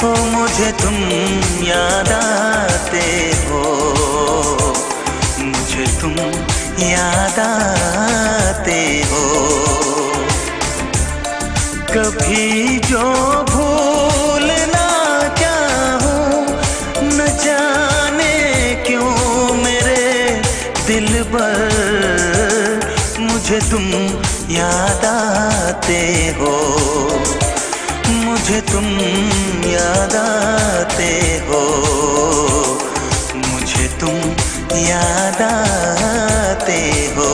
ओ मुझे तुम याद आते हो, मुझे तुम याद आते हो। कभी जो भूल ना चाहूं, न जाने क्यों मेरे दिलबर, मुझे तुम याद आते हो, मुझे तुम याद आते हो, मुझे तुम याद आते हो।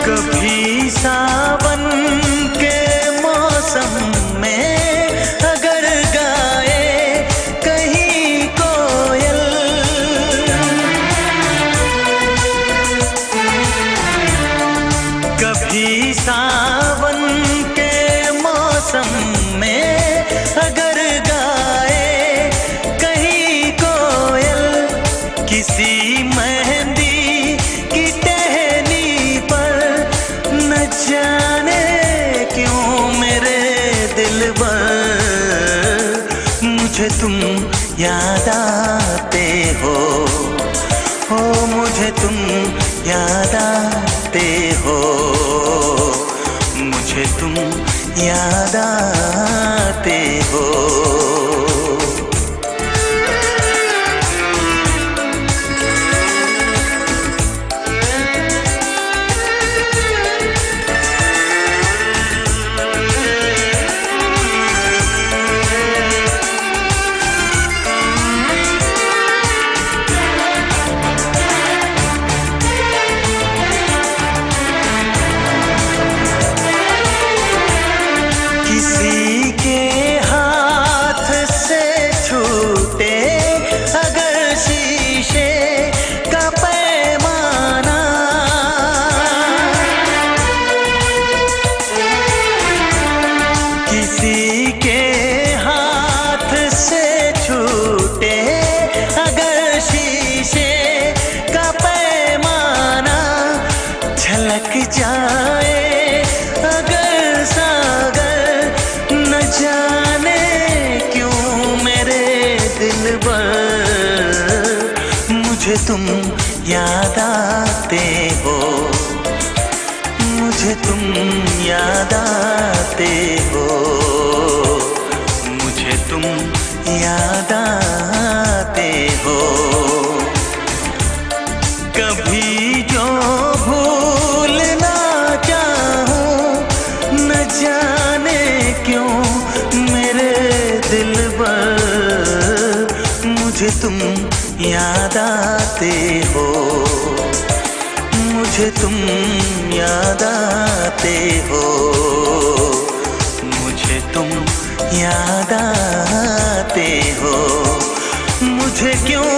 कभी सावन के मौसम में अगर गाए कहीं कोयल, कभी सावन के मौसम में अगर गाए कहीं कोयल, किसी मेहंदी की टहनी पर, न जाने क्यों मेरे दिलबर, मुझे तुम याद आते हो, ओ मुझे तुम याद आते हो, मुझे तुम याद आते हो। किसी के हाथ से छूटे अगर शीशे का पैमाना, किसी के हाथ से छूटे अगर शीशे का पैमाना, झलक जाए अगर सागर, न जाने क्यों मेरे दिलबर, मुझे तुम याद आते हो, मुझे तुम याद आते हो, मुझे तुम याद आते हो। कभी जो भूल ना चाहूं, न जाने क्यों मेरे दिलबर, मुझे तुम याद आते हो, मुझे तुम याद आते हो, मुझे तुम याद आते हो, मुझे क्यों